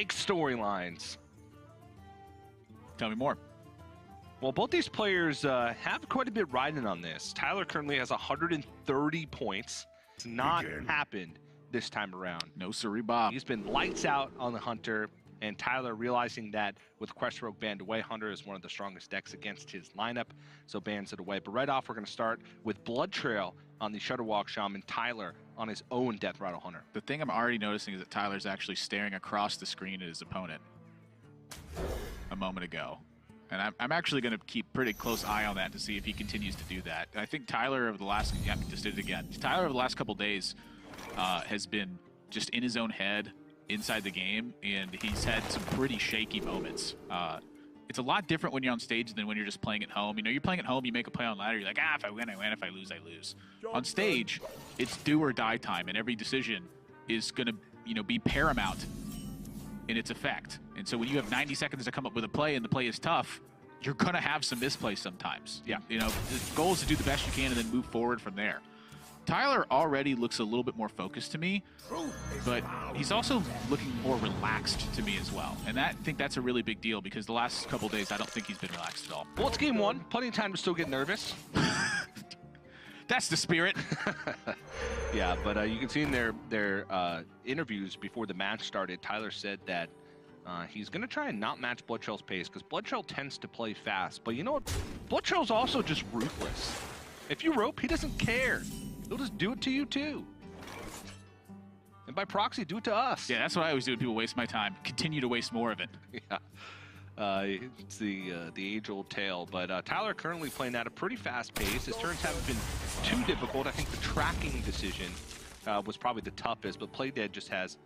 big storylines. Tell me more. Well, both these players have quite a bit riding on this. Tyler currently has 130 points. It's not happened this time around. No siree, Bob. He's been lights out on the Hunter, and Tyler realizing that with Quest Rogue banned away, Hunter is one of the strongest decks against his lineup, so bans it away. But right off, we're going to start with BloodTrail on the Shutterwalk Shaman, Tyler on his own Death Rattle Hunter. The thing I'm already noticing is that Tyler's actually staring across the screen at his opponent a moment ago. And I'm actually going to keep pretty close eye on that to see if he continues to do that. I think Tyler over the last, yeah, I just did it again. Tyler over the last couple days has been just in his own head inside the game, and he's had some pretty shaky moments. It's a lot different when you're on stage than when you're just playing at home. You know, you're playing at home, you make a play on ladder, you're like, ah, if I win, I win. If I lose, I lose. On stage, it's do or die time, and every decision is going to, you know, be paramount in its effect. And so when you have 90 seconds to come up with a play and the play is tough, you're going to have some misplays sometimes. Yeah. You know, the goal is to do the best you can and then move forward from there. Tyler already looks a little bit more focused to me, but he's also looking more relaxed to me as well. And I think that's a really big deal because the last couple days, I don't think he's been relaxed at all. Well, it's game one. Plenty of time to still get nervous. That's the spirit. Yeah, but you can see in their interviews before the match started, Tyler said that he's going to try and not match BloodTrail's pace because BloodTrail tends to play fast. But you know what? BloodTrail's also just ruthless. If you rope, he doesn't care. He'll just do it to you too. And by proxy, do it to us. Yeah, that's what I always do when people waste my time. Continue to waste more of it. Yeah. It's the age-old tale. But Tyler currently playing at a pretty fast pace. His turns haven't been too difficult. I think the tracking decision was probably the toughest, but Play Dead just has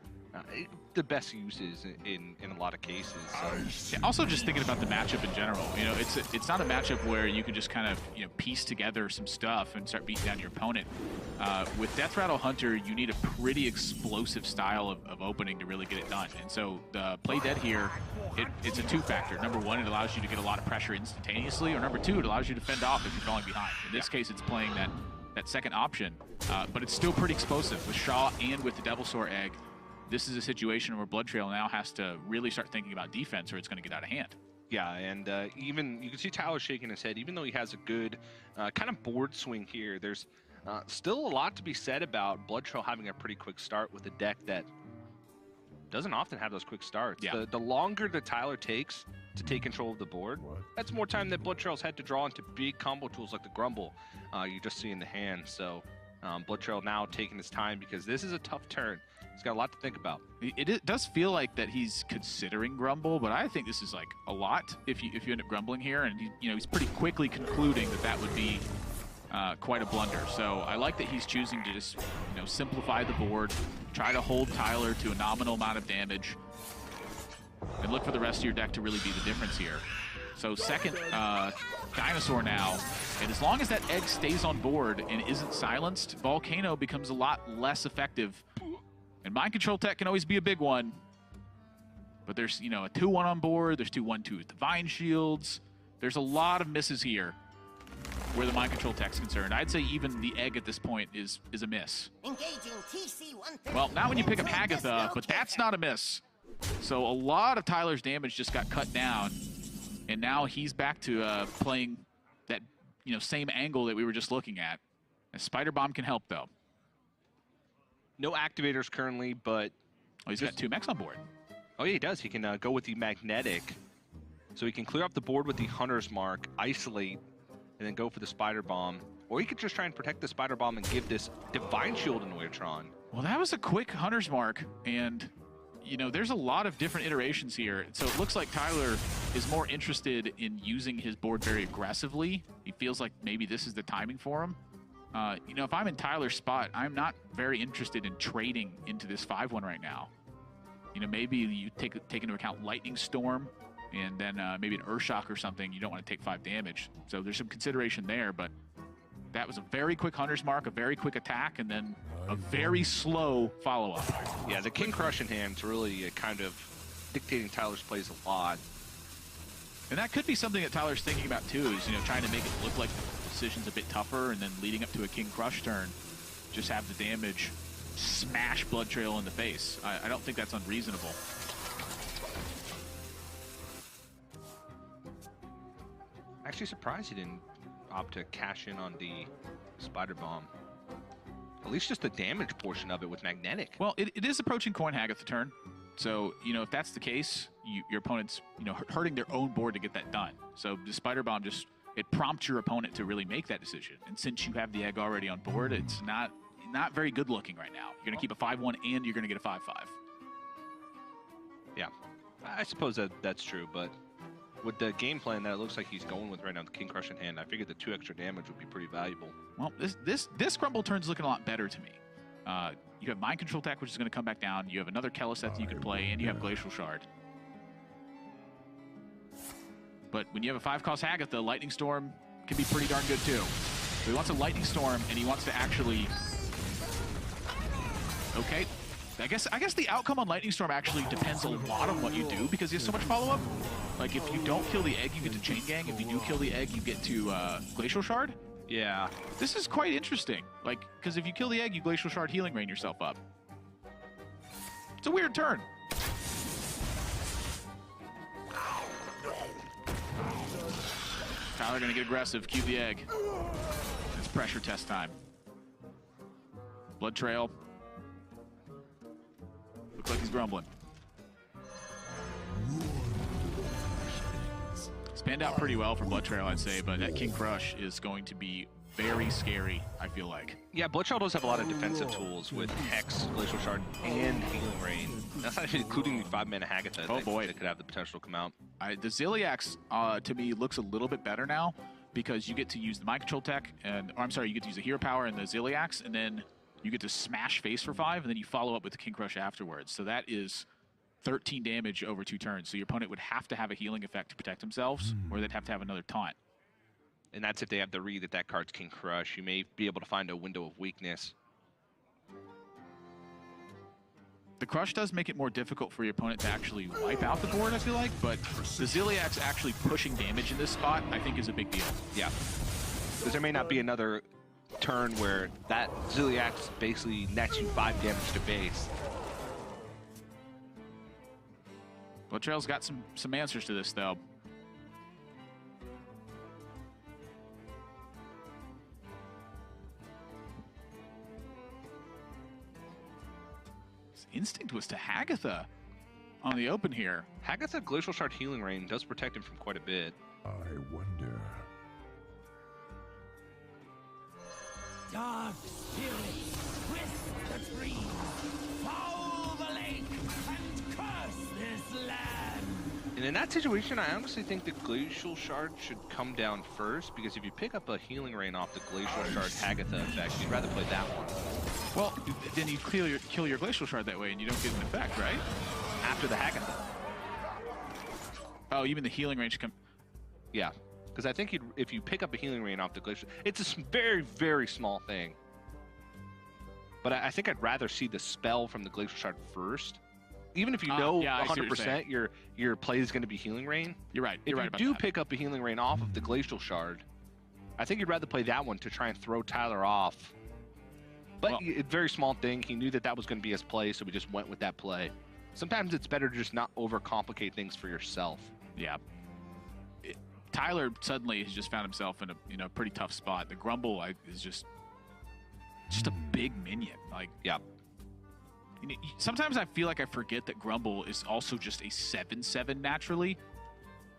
the best uses in a lot of cases. So. Yeah, also just thinking about the matchup in general, you know, it's not a matchup where you can just kind of, you know, piece together some stuff and start beating down your opponent. With Death Rattle Hunter, you need a pretty explosive style of opening to really get it done. And so the Play Dead here, it's a two-factor. Number one, it allows you to get a lot of pressure instantaneously, or number two, it allows you to fend off if you're falling behind. In this case, it's playing that second option, but it's still pretty explosive. With Shaw and with the Devilsaur Egg, this is a situation where BloodTrail now has to really start thinking about defense or it's going to get out of hand. Yeah, and even you can see Tyler shaking his head. Even though he has a good kind of board swing here, there's still a lot to be said about BloodTrail having a pretty quick start with a deck that doesn't often have those quick starts. Yeah. The longer that Tyler takes to take control of the board, that's more time that BloodTrail's had to draw into big combo tools like the Grumble you just see in the hand. So BloodTrail now taking his time because this is a tough turn. He's got a lot to think about. It does feel like that he's considering Grumble, but I think this is like a lot if you end up grumbling here, and he's pretty quickly concluding that would be quite a blunder. So I like that he's choosing to just simplify the board, try to hold Tyler to a nominal amount of damage, and look for the rest of your deck to really be the difference here. So second Dinosaur now, and as long as that egg stays on board and isn't silenced, Volcano becomes a lot less effective. And Mind Control tech can always be a big one, but there's, a 2-1 on board, there's 2-1-2 Divine Shields. There's a lot of misses here where the Mind Control tech's concerned. I'd say even the egg at this point is a miss. Well, now when you pick up Hagatha, but that's not a miss. So a lot of Tyler's damage just got cut down, and now he's back to playing that same angle that we were just looking at. And Spider Bomb can help, though. No activators currently, but... Oh, he's got 2 mechs on board. Oh, yeah, he does. He can go with the Magnetic. So he can clear up the board with the Hunter's Mark, isolate, and then go for the Spider Bomb. Or he could just try and protect the Spider Bomb and give this Divine Shield in Witchtron. Well, that was a quick Hunter's Mark, and... there's a lot of different iterations here. So it looks like Tyler is more interested in using his board very aggressively. He feels like maybe this is the timing for him. If I'm in Tyler's spot, I'm not very interested in trading into this 5-1 right now. Maybe you take into account Lightning Storm and then maybe an Urshock or something. You don't want to take 5 damage. So there's some consideration there, but that was a very quick Hunter's Mark, a very quick attack, and then a very slow follow-up. Yeah, the King Crush in hand's really kind of dictating Tyler's plays a lot. And that could be something that Tyler's thinking about too, is trying to make it look like the decision's a bit tougher, and then leading up to a King Crush turn, just have the damage smash BloodTrail in the face. I don't think that's unreasonable. Actually surprised he didn't opt to cash in on the Spider Bomb. At least just the damage portion of it with Magnetic. Well, it is approaching Coin Hagatha turn. So, you know, if that's the case, your opponent's, you know, hurting their own board to get that done. So the Spider Bomb just, it prompts your opponent to really make that decision. And since you have the egg already on board, it's not very good looking right now. You're going to keep a 5-1 and you're going to get a 5-5. Yeah, I suppose that's true, but with the game plan that it looks like he's going with right now, the King Crush in hand, I figured the 2 extra damage would be pretty valuable. Well, this Grumble turn's looking a lot better to me. You have Mind Control Tech, which is going to come back down. You have another Keliseth that you can play, and you have Glacial Shard. But when you have a 5-cost Hagatha, Lightning Storm can be pretty darn good too. So he wants a Lightning Storm, and he wants to actually... Okay. I guess the outcome on Lightning Storm actually depends a lot on what you do, because he has so much follow-up. Like, if you don't kill the egg, you get to Chain Gang. If you do kill the egg, you get to Glacial Shard. Yeah. This is quite interesting. Like, because if you kill the egg, you Glacial Shard Healing Rain yourself up. It's a weird turn. Tyler gonna get aggressive, cue the egg. It's pressure test time. BloodTrail. Looks like he's grumbling. Spanned out pretty well for BloodTrail, I'd say, but that King Crush is going to be very scary, I feel like. Yeah, BloodTrail does have a lot of defensive tools with Hex, Glacial Shard, and Healing Rain. That's not even including the 5-mana Hagatha that could have the potential to come out. The Ziliax, to me, looks a little bit better now because you get to use the Mind Control Tech, and or I'm sorry, you get to use the Hero Power and the Ziliax, and then you get to smash face for 5, and then you follow up with the King Crush afterwards. So that is 13 damage over 2 turns. So your opponent would have to have a healing effect to protect themselves, or they'd have to have another taunt. And that's if they have the read that card's King Crush. You may be able to find a window of weakness. The Crush does make it more difficult for your opponent to actually wipe out the board, I feel like, but the Ziliax actually pushing damage in this spot, I think, is a big deal. Yeah. Because there may not be another turn where that Ziliax basically nets you 5 damage to base. BloodTrail's got some answers to this, though. His instinct was to Hagatha on the open here. Hagatha Glacial Shard Healing Rain does protect him from quite a bit. I wonder. Dark spirits twist the trees, foul the lake, and curse this land. And in that situation, I honestly think the Glacial Shard should come down first, because if you pick up a Healing Rain off the Glacial Shard Hagatha effect, you'd rather play that one. Well, then you kill your Glacial Shard that way, and you don't get an effect, right? After the Hagatha. Oh, even the Healing Rain should come... Yeah. Because I think if you pick up a Healing Rain off the Glacial, it's a very, very small thing. But I think I'd rather see the spell from the Glacial Shard first. Even if you know 100% your play is going to be Healing Rain. You're right. If you do pick up a Healing Rain off of the Glacial Shard, I think you'd rather play that one to try and throw Tyler off. But it's a very small thing. He knew that was going to be his play, so we just went with that play. Sometimes it's better to just not overcomplicate things for yourself. Yeah. Tyler suddenly has just found himself in a pretty tough spot. The Grumble is just a big minion. Like, yeah. You know, sometimes I feel like I forget that Grumble is also just a 7/7 naturally.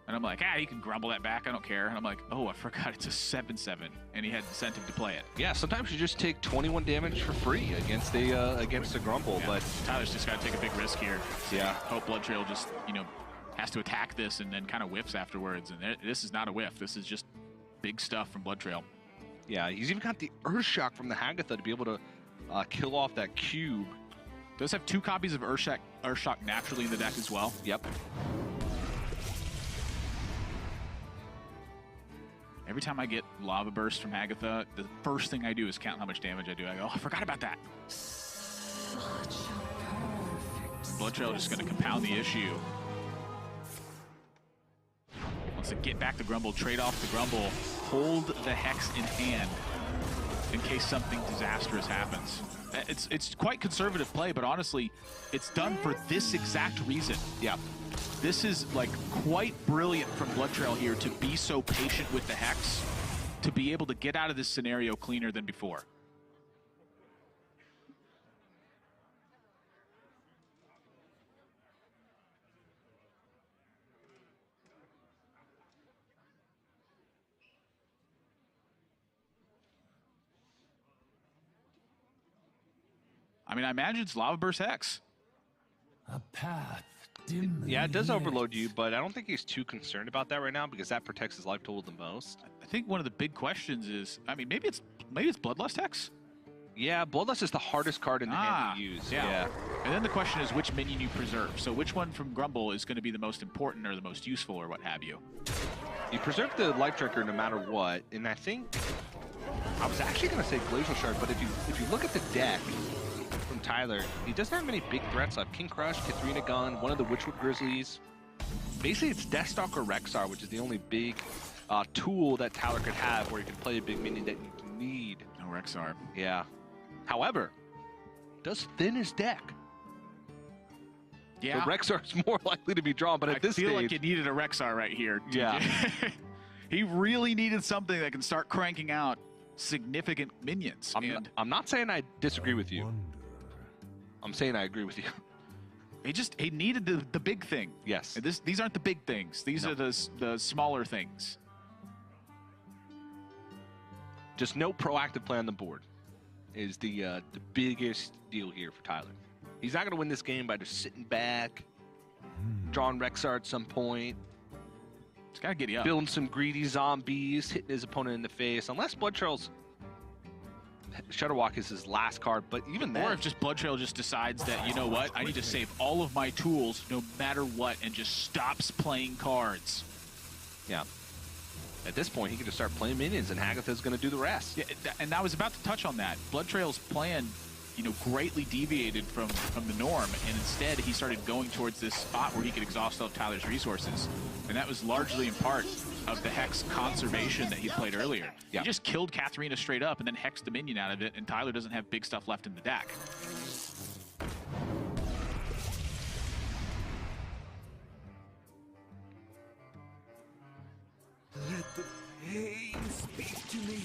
And I'm like, he can Grumble that back, I don't care. And I'm like, oh, I forgot it's a 7/7, and he had incentive to play it. Yeah, sometimes you just take 21 damage for free against a Grumble, yeah. But Tyler's just got to take a big risk here. Yeah. Hope BloodTrail just, has to attack this and then kind of whiffs afterwards. And this is not a whiff. This is just big stuff from BloodTrail. Yeah, he's even got the Earthshock from the Hagatha to be able to kill off that cube. Does have 2 copies of Earthshock naturally in the deck as well. Yep. Every time I get Lava Burst from Hagatha, the first thing I do is count how much damage I do. I go, oh, I forgot about that. BloodTrail just going to compound the issue. Wants to get back the Grumble, trade off the Grumble, hold the Hex in hand in case something disastrous happens. it's quite conservative play, but honestly, it's done for this exact reason. Yeah. This is like quite brilliant from BloodTrail here to be so patient with the Hex, to be able to get out of this scenario cleaner than before. I mean, I imagine it's Lava Burst Hex. A path dimly Yeah, it does lit. overload you, but I don't think he's too concerned about that right now because that protects his life total the most. I think one of the big questions is, I mean, maybe it's Bloodlust Hex? Yeah, Bloodlust is the hardest card in the hand to use. Yeah. And then the question is which minion you preserve. So which one from Grumble is going to be the most important or the most useful or what have you? You preserve the Life Drinker no matter what, and I think I was actually going to say Glacial Shard, but if you look at the deck from Tyler, he doesn't have many big threats left. King Crush, Katharina Gun, one of the Witchwood Grizzlies. Basically, it's Deathstalker Rexar, which is the only big tool that Tyler could have where he can play a big minion that you need. No Rexar. Yeah. However, does thin his deck. Yeah. The Rexar is more likely to be drawn, but at this feel stage, like you needed a Rexar right here. Yeah. He really needed something that can start cranking out significant minions. I'm not saying I disagree with you. I'm saying I agree with you. He needed the big thing. Yes. And these aren't the big things. These are the smaller things. Just no proactive play on the board is the biggest deal here for Tyler. He's not going to win this game by just sitting back, drawing Rexar at some point. It's got to get you up. Building some greedy zombies, hitting his opponent in the face. Unless BloodTrail's Shudderwalk is his last card, but even then... Or if just BloodTrail just decides that, you know what, I need to save all of my tools no matter what and just stops playing cards. Yeah. At this point, he can just start playing minions, and Hagatha's going to do the rest. Yeah, and I was about to touch on that. BloodTrail's plan, you know, greatly deviated from the norm, and instead he started going towards this spot where he could exhaust all of Tyler's resources. And that was largely in part of the Hex conservation that he played earlier. Yeah. He just killed Katharina straight up and then hexed the minion out of it, and Tyler doesn't have big stuff left in the deck. Let the pain speak to me.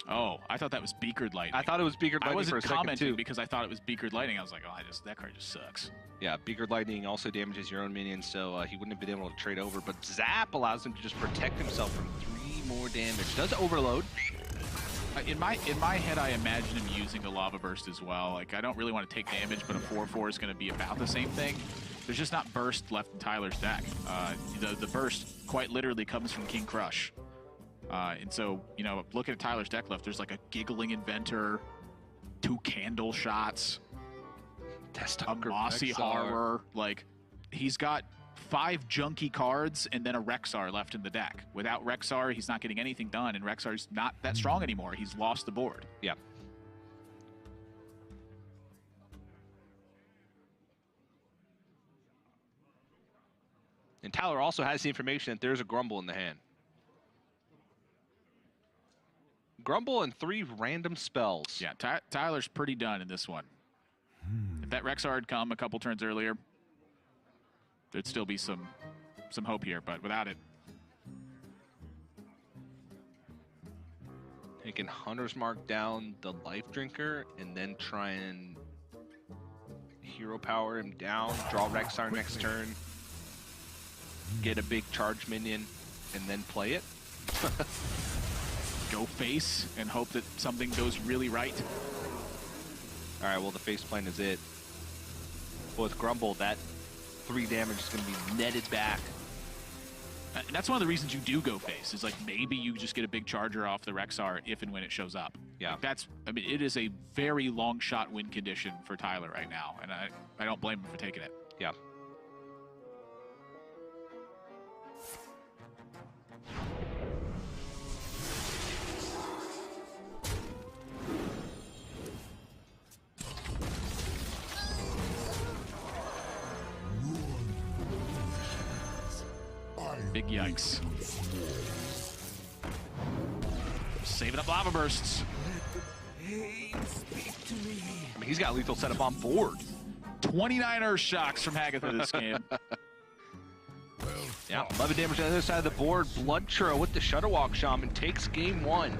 Oh, I thought that was Beakered Lightning. I thought it was Beakered Lightning I wasn't for a second, commenting too. because I thought it was Beakered Lightning. I was like, oh, that card just sucks. Yeah, Beakered Lightning also damages your own minions, so he wouldn't have been able to trade over. But Zap allows him to just protect himself from 3 more damage. Does overload. In my head, I imagine him using a Lava Burst as well. Like, I don't really want to take damage, but a 4/4 is going to be about the same thing. There's just not Burst left in Tyler's deck. The Burst quite literally comes from King Crush. And so, you know, looking at Tyler's deck left, there's like a Giggling Inventor, 2 Candle Shots, a Mossy Horror. Like, he's got 5 junky cards and then a Rexar left in the deck. Without Rexar, he's not getting anything done, and Rexar's not that strong anymore. He's lost the board. Yeah. And Tyler also has the information that there's a Grumble in the hand. Grumble and 3 random spells. Yeah, Tyler's pretty done in this one. If that Rexar had come a couple turns earlier, there'd still be some hope here, but without it. He can Hunter's Mark down the Life Drinker and then try and hero power him down, draw Rexar next turn, get a big charge minion, and then play it. Go face and hope that something goes really right. All right, well, the face plan is it. But with Grumble, that 3 damage is going to be netted back. And that's one of the reasons you do go face, is like maybe you just get a big charger off the Rexar if and when it shows up. Yeah. Like I mean, it is a very long shot win condition for Tyler right now, and I don't blame him for taking it. Yeah. Big yikes. saving up lava bursts. Pain, speak to me. I mean, he's got lethal setup on board. 29 Earth Shocks from Hagatha this game. Yeah, 11 damage on the other side of the board. BloodTrail with the Shutterwalk Shaman takes game 1.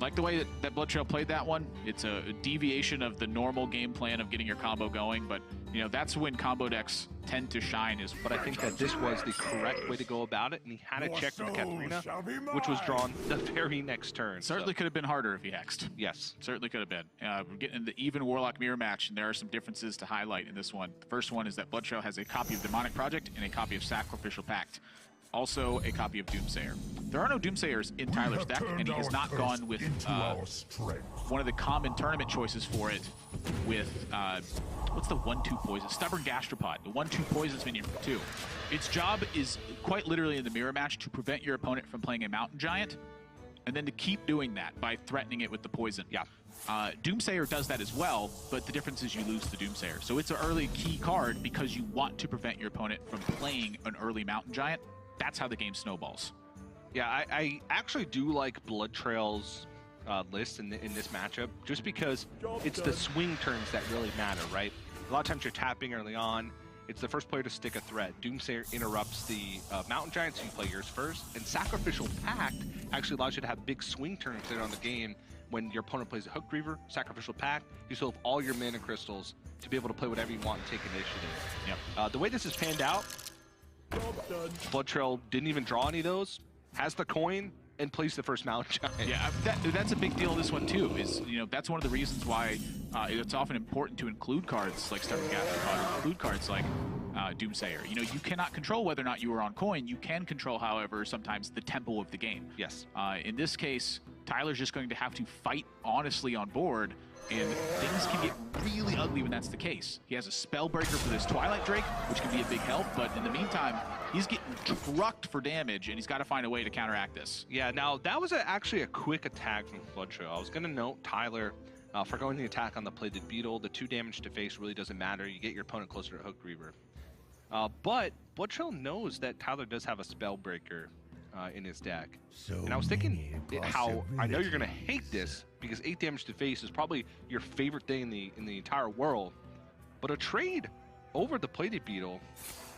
Like the way that BloodTrail played that one. It's a deviation of the normal game plan of getting your combo going, but you know that's when combo decks tend to shine. Is but I think that this was the correct way to go about it, and he had a check for the Katharina, which was drawn the very next turn. Certainly could have been harder if he hexed. Yes. Certainly could have been. We're getting into the even Warlock mirror match, and there are some differences to highlight in this one. The first one is that BloodTrail has a copy of Demonic Project and a copy of Sacrificial Pact. Also a copy of Doomsayer. There are no Doomsayers in Tyler's deck, and he has not gone with one of the common tournament choices for it with, what's the 1-2 poison? Stubborn Gastropod, the 1-2 poisons minion for 2. Its job is quite literally in the mirror match to prevent your opponent from playing a Mountain Giant, and then to keep doing that by threatening it with the poison. Yeah. Doomsayer does that as well, but the difference is you lose the Doomsayer. So it's an early key card because you want to prevent your opponent from playing an early Mountain Giant. That's how the game snowballs. Yeah, I actually do like BloodTrail's list in this matchup, just because it's the swing turns that really matter, right? A lot of times you're tapping early on. It's the first player to stick a threat. Doomsayer interrupts the Mountain Giants, so you play yours first. And Sacrificial Pact actually allows you to have big swing turns later on the game. When your opponent plays a Hook Reaver, Sacrificial Pact, you still have all your mana crystals to be able to play whatever you want and take initiative. Yep. The way this is panned out, BloodTrail didn't even draw any of those, has the coin, and plays the first Mountain Giant. Yeah, that's a big deal in this one too, is, you know, that's one of the reasons why it's often important to include cards like Stubborn Gastropod, include cards like Doomsayer. You know, you cannot control whether or not you are on coin. You can control, however, sometimes the tempo of the game. Yes. In this case, Tyler's just going to have to fight honestly on board, and things can get really ugly when that's the case. He has a Spellbreaker for this Twilight Drake, which can be a big help, but in the meantime, he's getting trucked for damage, and he's got to find a way to counteract this. Yeah, now that was actually a quick attack from BloodTrail. I was going to note Tyler forgoing the attack on the Plated Beetle. The 2 damage to face really doesn't matter. You get your opponent closer to Hook Reaver. But BloodTrail knows that Tyler does have a Spellbreaker in his deck. And I was thinking how I know you're going to hate this, because 8 damage to face is probably your favorite thing in the entire world. But a trade over the Plated Beetle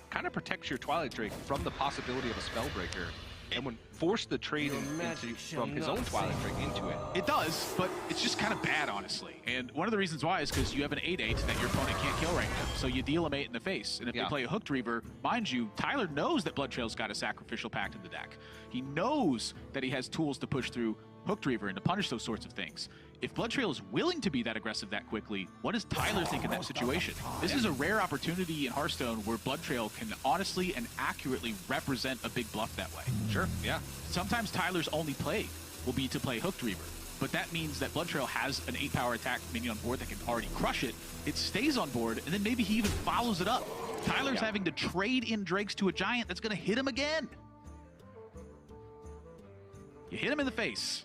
kind of protects your Twilight Drake from the possibility of a Spellbreaker, and would force the trade from his own Twilight Drake into it. It does, but it's just kind of bad, honestly. And one of the reasons why is because you have an 8/8 that your opponent can't kill right now. So you deal them 8 in the face. And if they play a Hooked Reaver, mind you, Tyler knows that BloodTrail's got a Sacrificial Pact in the deck. He knows that he has tools to push through Hooked Reaver and to punish those sorts of things. If BloodTrail is willing to be that aggressive that quickly, what does Tyler think in that situation? This is a rare opportunity in Hearthstone where BloodTrail can honestly and accurately represent a big bluff that way. Sure, yeah. Sometimes Tyler's only play will be to play Hooked Reaver, but that means that BloodTrail has an 8-power attack minion on board that can already crush it. It stays on board, and then maybe he even follows it up. Tyler's having to trade in Drakes to a Giant that's going to hit him again. You hit him in the face.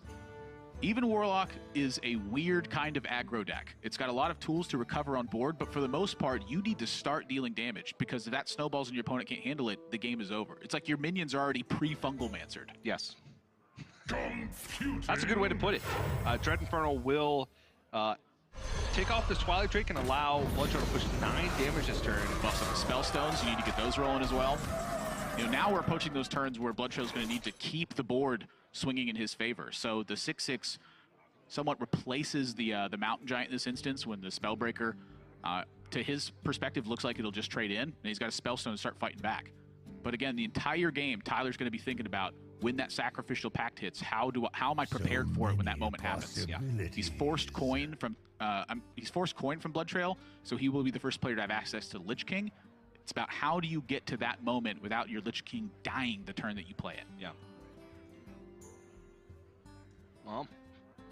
Even Warlock is a weird kind of aggro deck. It's got a lot of tools to recover on board, but for the most part, you need to start dealing damage, because if that snowballs and your opponent can't handle it, the game is over. It's like your minions are already pre-fungal mancered. Yes. That's a good way to put it. Dread Infernal will take off this Twilight Drake and allow BloodTrail to push 9 damage this turn. Buff some Spell Stones, you need to get those rolling as well. You know, now we're approaching those turns where BloodTrail's going to need to keep the board swinging in his favor. So the 6/6 somewhat replaces the Mountain Giant in this instance, when the Spellbreaker, to his perspective, looks like it'll just trade in, and he's got a Spellstone to start fighting back. But again, the entire game, Tyler's going to be thinking about when that Sacrificial Pact hits, how am I prepared for it when that moment happens? Yeah. He's forced coin from BloodTrail, so he will be the first player to have access to Lich King. It's about how do you get to that moment without your Lich King dying the turn that you play it. Yeah. Well,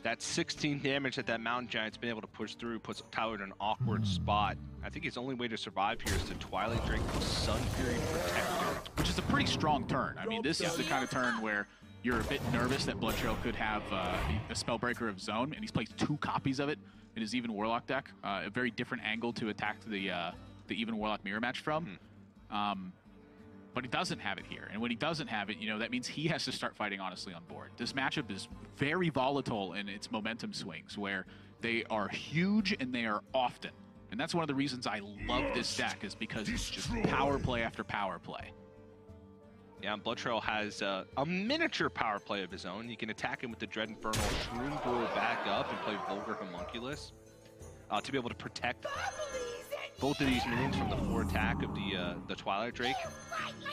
that 16 damage that Mountain Giant's been able to push through puts Tyler in an awkward spot. I think his only way to survive here is to Twilight Drake the Sun Fury Protector, which is a pretty strong turn. I mean, this is the kind of turn where you're a bit nervous that BloodTrail could have a Spellbreaker of Zone, and he's played 2 copies of it in his Even Warlock deck. A very different angle to attack the Even Warlock mirror match from. But he doesn't have it here. And when he doesn't have it, you know, that means he has to start fighting honestly on board. This matchup is very volatile in its momentum swings, where they are huge and they are often. And that's one of the reasons I love this deck, is because it's just power play after power play. Yeah, and BloodTrail has a miniature power play of his own. You can attack him with the Dread Infernal, Shroom Brewer back up, and play Vulgar Homunculus to be able to protect both of these minions from the 4 attack of the Twilight Drake.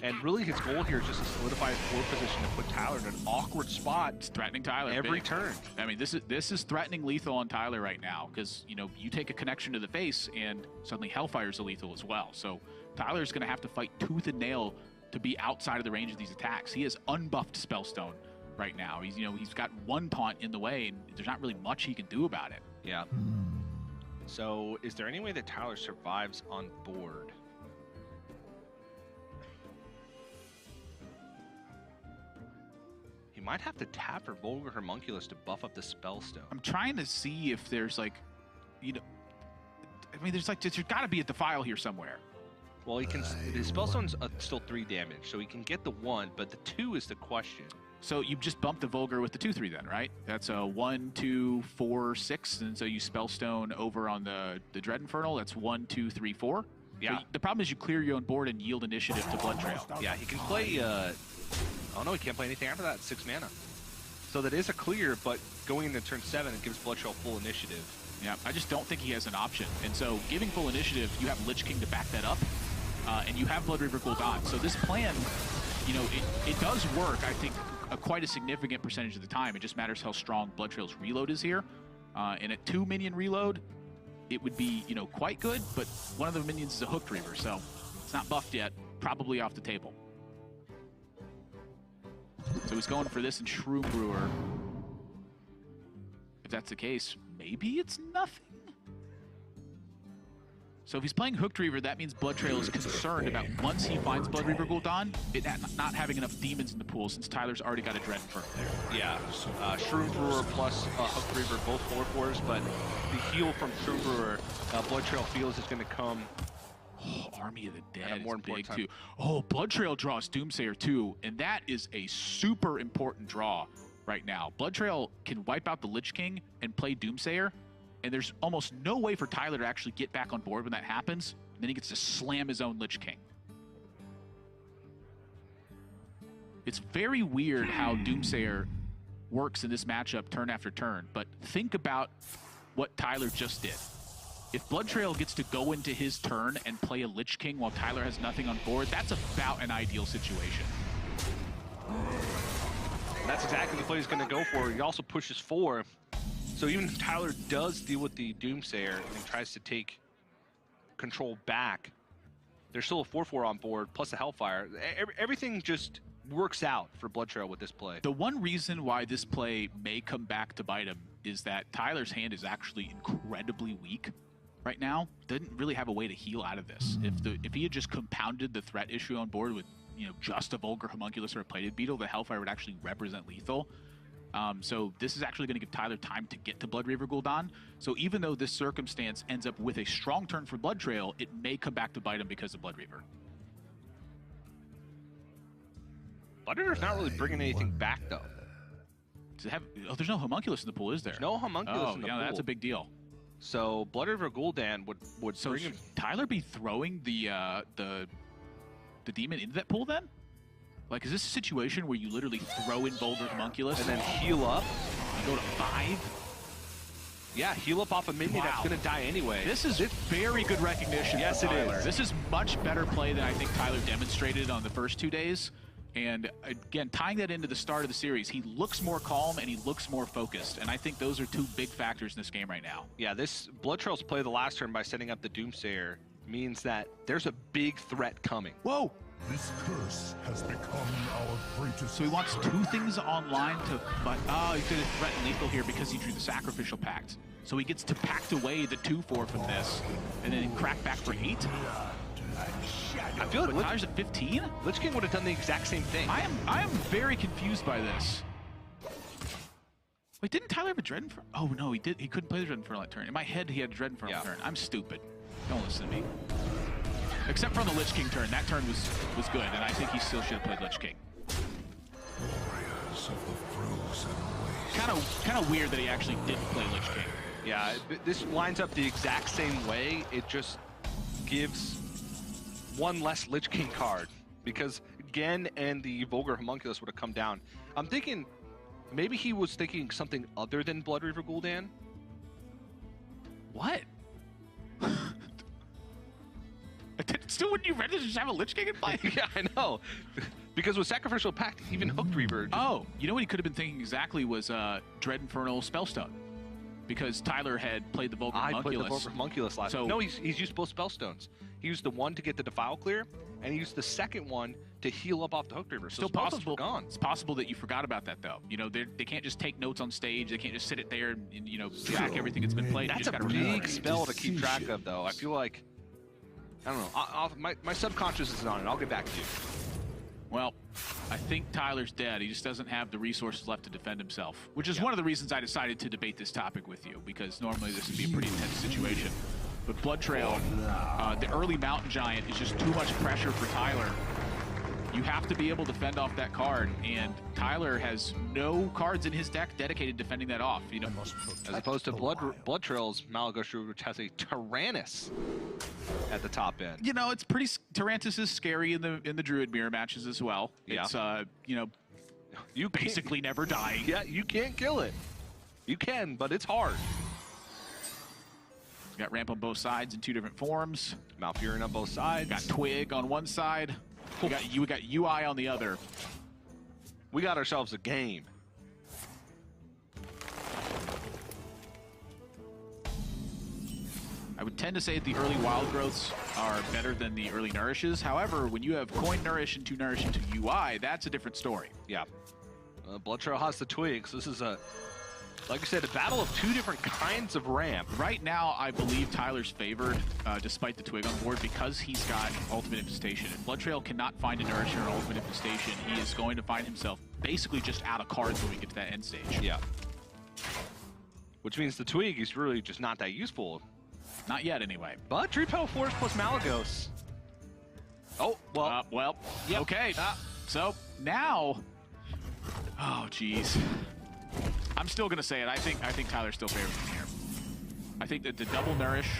And really his goal here is just to solidify his 4 position to put Tyler in an awkward spot. It's threatening Tyler every turn. I mean, this is threatening lethal on Tyler right now, because, you know, you take a connection to the face and suddenly Hellfire's a lethal as well. So Tyler's going to have to fight tooth and nail to be outside of the range of these attacks. He has unbuffed Spellstone right now. He's got 1 taunt in the way, and there's not really much he can do about it. Yeah. So is there any way that Tyler survives on board? He might have to tap for Vulgar Homunculus to buff up the Spellstone. I'm trying to see if there's like, you know, I mean, there's got to be a Defile here somewhere. Well, he can. His Spellstone's still 3 damage, so he can get the 1, but the 2 is the question. So you just bump the Vulgar with the 2/3 then, right? That's a 1, 2, 4, 6, and so you Spellstone over on the Dread Infernal. That's 1, 2, 3, 4. Yeah. So the problem is you clear your own board and yield initiative to BloodTrail. Yeah, he can play. Oh no, he can't play anything after that. 6 mana. So that is a clear, but going into turn 7, it gives BloodTrail full initiative. Yeah, I just don't think he has an option. And so giving full initiative, you have Lich King to back that up, and you have Blood Reaver Gul'dan. So this plan, you know, it does work, I think, quite a significant percentage of the time. It just matters how strong BloodTrail's reload is here. And at 2 minion reload, it would be, you know, quite good, but one of the minions is a Hooked Reaver, so it's not buffed yet, probably off the table. So he's going for this and Shroom Brewer. If that's the case, maybe it's nothing. So if he's playing Hooked Reaver, that means BloodTrail is concerned about, once he finds Blood Reaver Gul'dan, it not having enough demons in the pool, since Tyler's already got a Dread Infernal there. Yeah, Shroom Brewer plus Hooked Reaver, both 4/4s, but the heal from Shroom Brewer, BloodTrail feels is going to come. Oh, Army of the Dead is more big time. too. Oh, BloodTrail draws Doomsayer too, and that is a super important draw right now. BloodTrail can wipe out the Lich King and play Doomsayer, and there's almost no way for Tyler to actually get back on board when that happens. And then he gets to slam his own Lich King. It's very weird how Doomsayer works in this matchup turn after turn, but think about what Tyler just did. If BloodTrail gets to go into his turn and play a Lich King while Tyler has nothing on board, that's about an ideal situation. That's exactly the play he's going to go for. He also pushes 4. So even if Tyler does deal with the Doomsayer and tries to take control back, there's still a 4/4 on board, plus a Hellfire. Everything just works out for BloodTrail with this play. The one reason why this play may come back to bite him is that Tyler's hand is actually incredibly weak right now. Didn't really have a way to heal out of this. If he had just compounded the threat issue on board with, you know, just a Vulgar Homunculus or a Plated Beetle, the Hellfire would actually represent lethal. So this is actually going to give Tyler time to get to Blood Reaver Gul'dan. So even though this circumstance ends up with a strong turn for BloodTrail, it may come back to bite him because of Blood Reaver. Blood Reaver's not really bringing anything back, though. There's no Homunculus in the pool, is there? There's no Homunculus in the pool. That's a big deal. So Blood Reaver Gul'dan would So bring him. should Tyler be throwing the demon into that pool then? Like, is this a situation where you literally throw in Vulgar Homunculus And then heal up. and go to 5? Yeah, heal up off a minion that's going to die anyway. This is very good recognition. Yes, for it Tyler. is. This is much better play than I think Tyler demonstrated on the first 2 days. And again, tying that into the start of the series, he looks more calm and he looks more focused. And I think those are 2 big factors in this game right now. Yeah, this BloodTrail's play the last turn by setting up the Doomsayer means that there's a big threat coming. Whoa! This curse has become our greatest. So he wants 2 things online to fight. Oh, he's going to threaten lethal here because he drew the Sacrificial Pact. So he gets to pact away the 2/4 from this, and then crack back for 8. I feel like Tyler's at 15? Lich King would have done the exact same thing. I am very confused by this. Wait, didn't Tyler have a Dread Infernal? Oh no, he did. He couldn't play the Dread Infernal that turn. In my head, he had a Dread Infernal turn. I'm stupid. Don't listen to me. Except for the Lich King turn. That turn was good, and I think he still should have played Lich King. Warriors of the frozen waste. Kind of weird that he actually didn't play Lich King. Yeah, this lines up the exact same way. It just gives one less Lich King card because Gen and the Vulgar Homunculus would have come down. I'm thinking maybe he was thinking something other than Blood Reaver Gul'dan. What? Still, wouldn't you rather just have a Lich King in play? Yeah, I know. Because with Sacrificial Pact, even Hooked Reaver. Oh, you know what he could have been thinking exactly was Dread Infernal Spellstone. Because Tyler had played the Vulgar Homunculus. I played the Vulgar Homunculus last time. So, no, he's used both Spellstones. He used the one to get the Defile clear, and he used the second one to heal up off the Hooked Reaver. So still possible. Gone. It's possible that you forgot about that, though. You know, they can't just take notes on stage. They can't just sit it there and you know, track everything that's been played. That's a big spell to keep track of, though. I feel like, I don't know. My subconscious is on it. I'll get back to you. Well, I think Tyler's dead. He just doesn't have the resources left to defend himself, which is one of the reasons I decided to debate this topic with you, because normally this would be a pretty intense situation. But BloodTrail, the early Mountain Giant is just too much pressure for Tyler. You have to be able to fend off that card, and Tyler has no cards in his deck dedicated to fending that off. You know, as opposed to BloodTrail's Malagos, which has a Tyrannus at the top end. You know, it's pretty. Tyrannus is scary in the Druid Mirror matches as well. Yeah. It's you know, you basically never dying. Yeah, you can't kill it. You can, but it's hard. Got ramp on both sides in two different forms. Malfurion on both sides. Got Twig on one side. We got UI on the other. We got ourselves a game. I would tend to say that the early Wild Growths are better than the early Nourishes. However, when you have Coin Nourish into UI, that's a different story. Yeah. BloodTrail has the Twigs. This is like I said, a battle of two different kinds of ramp. Right now, I believe Tyler's favored, despite the Twig on board, because he's got Ultimate Infestation. If BloodTrail cannot find a Nourisher or Ultimate Infestation, he is going to find himself basically just out of cards when we get to that end stage. Yeah. Which means the Twig is really just not that useful. Not yet, anyway. But Dream Petal Force plus Malagos. Oh, well. Yep. Okay. So now, oh, geez. I'm still gonna say it. I think Tyler's still favored from here. I think that the double nourish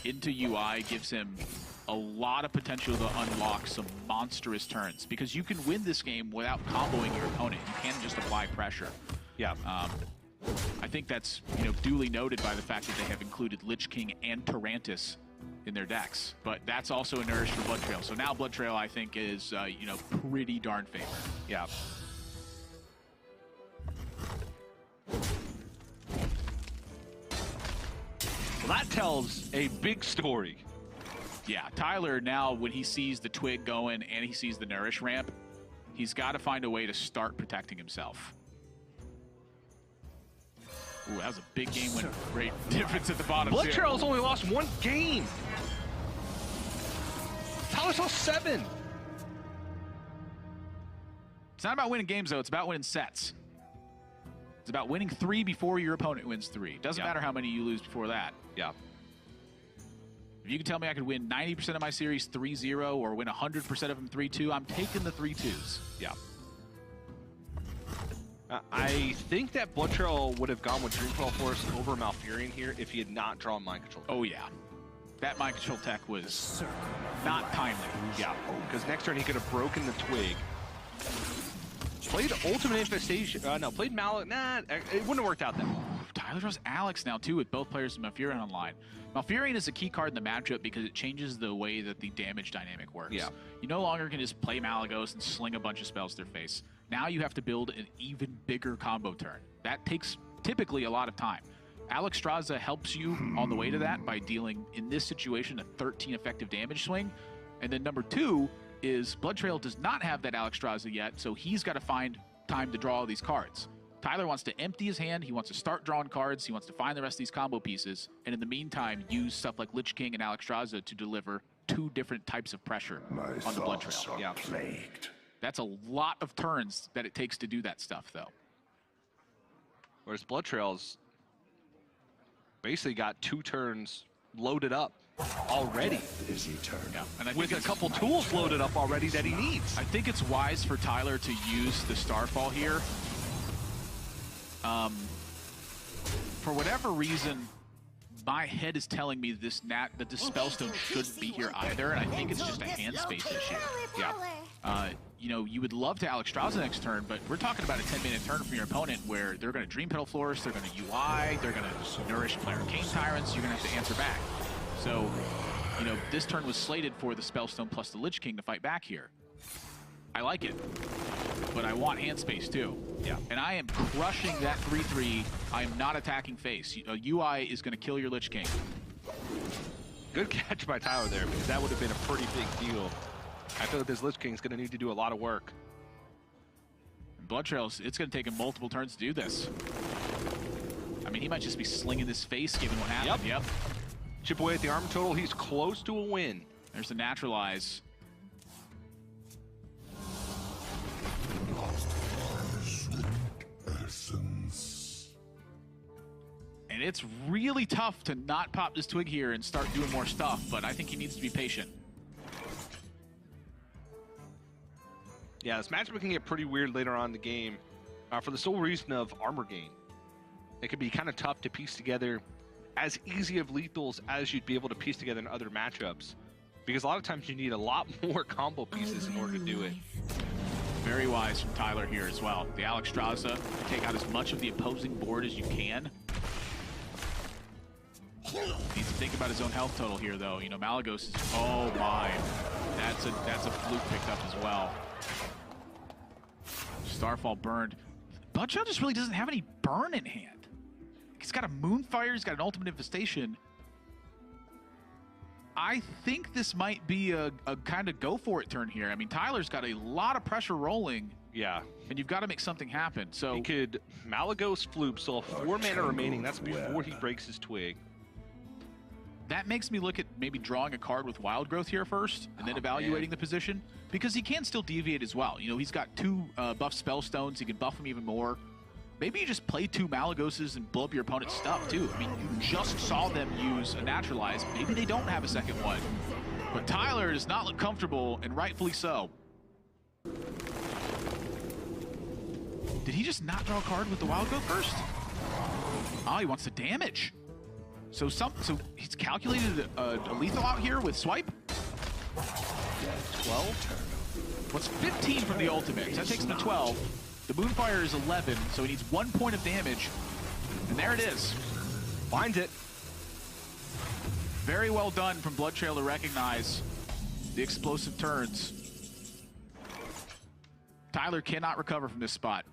into UI gives him a lot of potential to unlock some monstrous turns, because you can win this game without comboing your opponent. You can't just apply pressure. Yeah. I think that's, you know, duly noted by the fact that they have included Lich King and Tyrannus in their decks. But that's also a nourish for BloodTrail. So now BloodTrail, I think, is you know, pretty darn favored. Yeah. Well, that tells a big story. Yeah, Tyler now, when he sees the Twig going and he sees the Nourish ramp, he's got to find a way to start protecting himself. Ooh, that was a big game win. Great difference at the bottom. BloodTrail's only lost one game. Tyler's lost 7. It's not about winning games, though. It's about winning sets. It's about winning 3 before your opponent wins 3. Doesn't matter how many you lose before that. Yeah. If you can tell me I could win 90% of my series 3-0 or win 100% of them 3-2, I'm taking the 3-2s. Yeah. I think that BloodTrail would have gone with Dream Petal Force over Malfurion here if he had not drawn Mind Control. Oh, yeah. That Mind Control tech was not timely. Yeah, because next turn he could have broken the Twig. Played Ultimate Infestation. No, played Malak. Nah, it wouldn't have worked out that well. Tyler draws Alex now, too, with both players and Malfurion online. Malfurion is a key card in the matchup because it changes the way that the damage dynamic works. Yeah. You no longer can just play Malagos and sling a bunch of spells to their face. Now you have to build an even bigger combo turn. That takes typically a lot of time. Alex Straza helps you on the way to that by dealing, in this situation, a 13 effective damage swing. And then number 2 is BloodTrail does not have that Alex Straza yet, so he's got to find time to draw all these cards. Tyler wants to empty his hand, he wants to start drawing cards, he wants to find the rest of these combo pieces, and in the meantime, use stuff like Lich King and Alex Straza to deliver 2 different types of pressure on the BloodTrail. Yeah. Plagued. That's a lot of turns that it takes to do that stuff, though. Whereas BloodTrail's basically got 2 turns loaded up already. Yeah, and I With think a couple tools loaded up already that he needs. I think it's wise for Tyler to use the Starfall here. For whatever reason, my head is telling me that this Spellstone shouldn't be here either, and I think it's just a hand space issue. Yeah. You know, you would love to Alex Strauss next turn, but we're talking about a 10-minute turn from your opponent where they're going to Dream Petal Flourish, they're going to UI, they're going to Nourish Player Cane Tyrants, you're going to have to answer back. So, you know, this turn was slated for the Spellstone plus the Lich King to fight back here. I like it, but I want hand space too. Yeah. And I am crushing that 3-3. I am not attacking face. UI is going to kill your Lich King. Good catch by Tyler there, because that would have been a pretty big deal. I feel like this Lich King is going to need to do a lot of work. BloodTrail, it's going to take him multiple turns to do this. I mean, he might just be slinging this face given what happened. Yep. Chip away at the armor total. He's close to a win. There's the Naturalize. And it's really tough to not pop this twig here and start doing more stuff, but I think he needs to be patient. Yeah, this matchup can get pretty weird later on in the game for the sole reason of armor gain. It could be kind of tough to piece together as easy of lethals as you'd be able to piece together in other matchups, because a lot of times you need a lot more combo pieces in order to do it. Very wise from Tyler here as well. The Alex Strauza, take out as much of the opposing board as you can. Needs to think about his own health total here, though. You know, Malagos is, oh my, that's a fluke picked up as well. Starfall burned. BloodTrail just really doesn't have any burn in hand. He's got a Moonfire, he's got an Ultimate Infestation. I think this might be a kind of go for it turn here. I mean, Tyler's got a lot of pressure rolling. Yeah. And you've got to make something happen. So he could Malagos Floop, still 4 mana remaining. That's before he breaks his twig. That makes me look at maybe drawing a card with Wild Growth here first, and then evaluating the position, because he can still deviate as well. You know, he's got 2 buff Spellstones. He can buff them even more. Maybe you just play 2 Malagoses and blow up your opponent's stuff, too. I mean, you just saw them use a Naturalize. Maybe they don't have a second one. But Tyler does not look comfortable, and rightfully so. Did he just not draw a card with the Wild Growth first? Oh, he wants the damage. So he's calculated a lethal out here with Swipe? 12? What's 15 from the ultimate? That takes him to 12. The Moonfire is 11, so he needs 1 point of damage. And there it is. Finds it. Very well done from BloodTrail to recognize the explosive turns. Tyler cannot recover from this spot.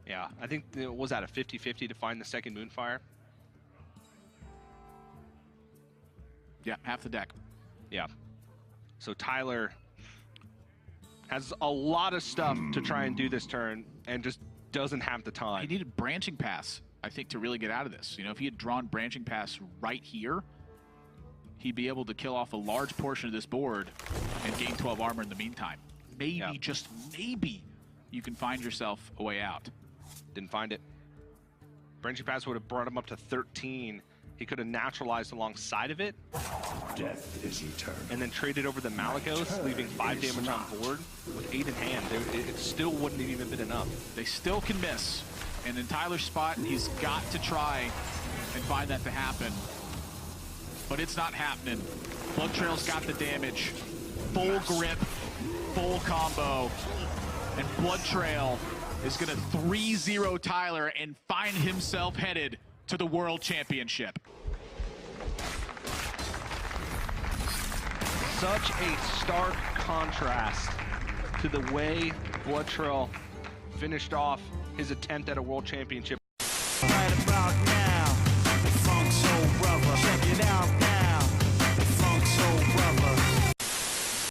Yeah, I think it was at a 50-50 to find the second Moonfire. Yeah, half the deck. Yeah. So Tyler has a lot of stuff to try and do this turn and just doesn't have the time. He needed Branching Pass, I think, to really get out of this. You know, if he had drawn Branching Pass right here, he'd be able to kill off a large portion of this board and gain 12 armor in the meantime. Maybe, just maybe, you can find yourself a way out. Didn't find it. Branching Pass would have brought him up to 13. He could have naturalized alongside of it. Death is eternal. And then traded over the Malagos, leaving 5 damage on board with 8 in hand. It still wouldn't have even been enough. They still can miss. And in Tyler's spot, he's got to try and find that to happen. But it's not happening. BloodTrail's got the damage. Full grip, full combo. And BloodTrail is going to 3-0 Tyler and find himself headed to the World Championship. Such a stark contrast to the way BloodTrail finished off his attempt at a World Championship. Right about now.